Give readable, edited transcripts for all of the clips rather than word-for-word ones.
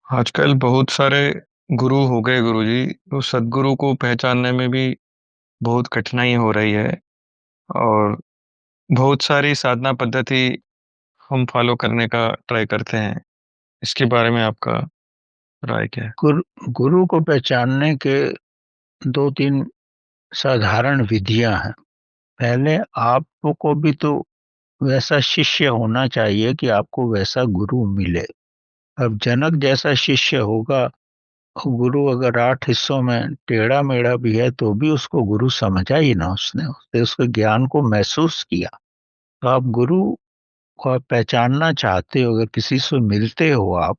आजकल बहुत सारे गुरु हो गए गुरुजी। तो सदगुरु को पहचानने में भी बहुत कठिनाई हो रही है। और बहुत सारी साधना पद्धति हम फॉलो करने का ट्राई करते हैं। इसके बारे में आपका राय क्या है? गुरु को पहचानने के दो तीन साधारण विधियां हैं। पहले आपको भी तो वैसा शिष्य होना चाहिए कि आपको वैसा गुरु मिले। अब जनक जैसा शिष्य होगा, गुरु अगर 8 हिस्सों में टेढ़ा मेढ़ा भी है तो भी उसको गुरु समझा ही ना, उसने उसके ज्ञान को महसूस किया। तो आप गुरु को आप पहचानना चाहते हो, अगर किसी से मिलते हो आप,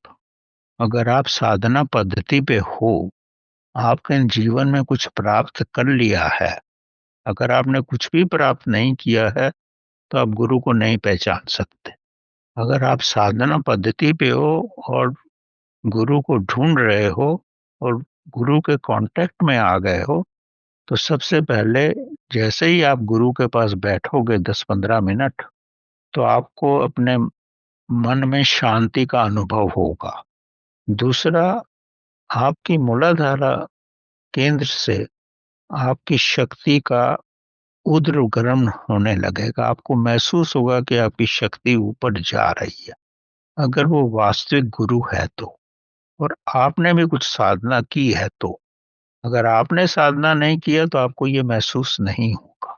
अगर आप साधना पद्धति पे हो, आपने जीवन में कुछ प्राप्त कर लिया है, अगर आपने कुछ भी प्राप्त नहीं किया है तो आप गुरु को नहीं पहचान सकते। अगर आप साधना पद्धति पे हो और गुरु को ढूंढ रहे हो और गुरु के कांटेक्ट में आ गए हो, तो सबसे पहले जैसे ही आप गुरु के पास बैठोगे 10-15 मिनट, तो आपको अपने मन में शांति का अनुभव होगा। दूसरा, आपकी मूलाधारा केंद्र से आपकी शक्ति का उद्र होने लगेगा। आपको महसूस होगा कि आपकी शक्ति ऊपर जा रही है, अगर वो वास्तविक गुरु है तो। और आपने भी कुछ साधना की है तो। अगर आपने साधना नहीं किया तो आपको ये महसूस नहीं होगा।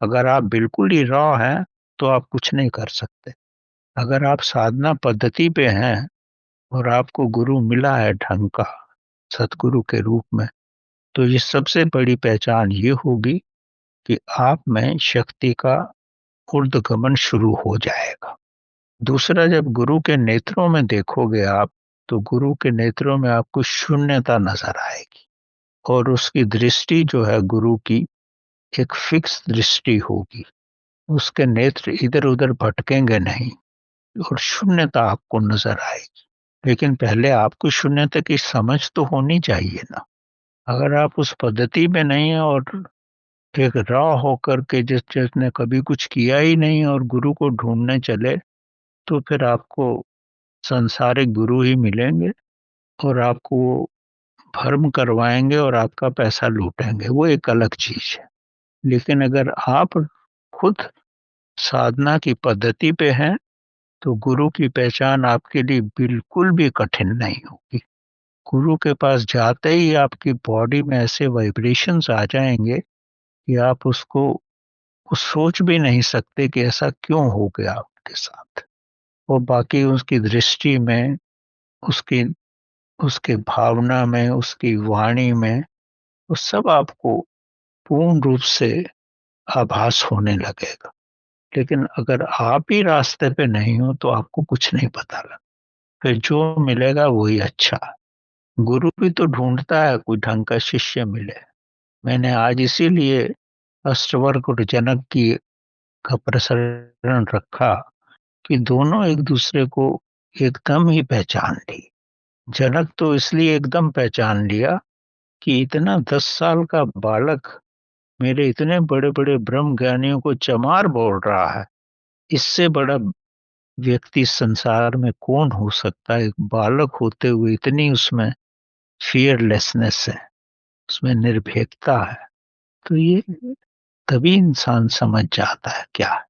अगर आप बिल्कुल ही रॉ हैं तो आप कुछ नहीं कर सकते। अगर आप साधना पद्धति पे हैं और आपको गुरु मिला है ढंग का, सतगुरु के रूप में, तो ये सबसे बड़ी पहचान ये होगी कि आप में शक्ति का ऊर्ध्वगमन शुरू हो जाएगा। दूसरा, जब गुरु के नेत्रों में देखोगे आप, तो गुरु के नेत्रों में आपको शून्यता नजर आएगी। और उसकी दृष्टि जो है गुरु की, एक फिक्स दृष्टि होगी। उसके नेत्र इधर उधर भटकेंगे नहीं और शून्यता आपको नजर आएगी। लेकिन पहले आपको शून्यता की समझ तो होनी चाहिए ना। अगर आप उस पद्धति में नहीं है और एक रॉ होकर के जिसने कभी कुछ किया ही नहीं और गुरु को ढूंढने चले, तो फिर आपको संसारिक गुरु ही मिलेंगे और आपको वो भर्म करवाएंगे और आपका पैसा लूटेंगे, वो एक अलग चीज है। लेकिन अगर आप खुद साधना की पद्धति पे हैं, तो गुरु की पहचान आपके लिए बिल्कुल भी कठिन नहीं होगी। गुरु के पास जाते ही आपकी बॉडी में ऐसे वाइब्रेशंस आ जाएंगे कि आप उसको सोच भी नहीं सकते कि ऐसा क्यों हो गया आपके साथ। और बाकी उसकी दृष्टि में, उसकी उसके भावना में, उसकी वाणी में, वो सब आपको पूर्ण रूप से आभास होने लगेगा। लेकिन अगर आप ही रास्ते पे नहीं हो तो आपको कुछ नहीं पता लगा। फिर जो मिलेगा वही अच्छा है। गुरु भी तो ढूंढता है कोई ढंग का शिष्य मिले। मैंने आज इसीलिए अष्टवर्ग और जनक की का प्रसरण रखा कि दोनों एक दूसरे को एकदम ही पहचान ली। जनक तो इसलिए एकदम पहचान लिया कि इतना 10 साल का बालक मेरे इतने बड़े बड़े ब्रह्म ज्ञानियों को चमार बोल रहा है। इससे बड़ा व्यक्ति संसार में कौन हो सकता है? एक बालक होते हुए इतनी उसमें फियरलेसनेस है, उसमें निर्भीकता है। तो ये तभी इंसान समझ जाता है क्या है।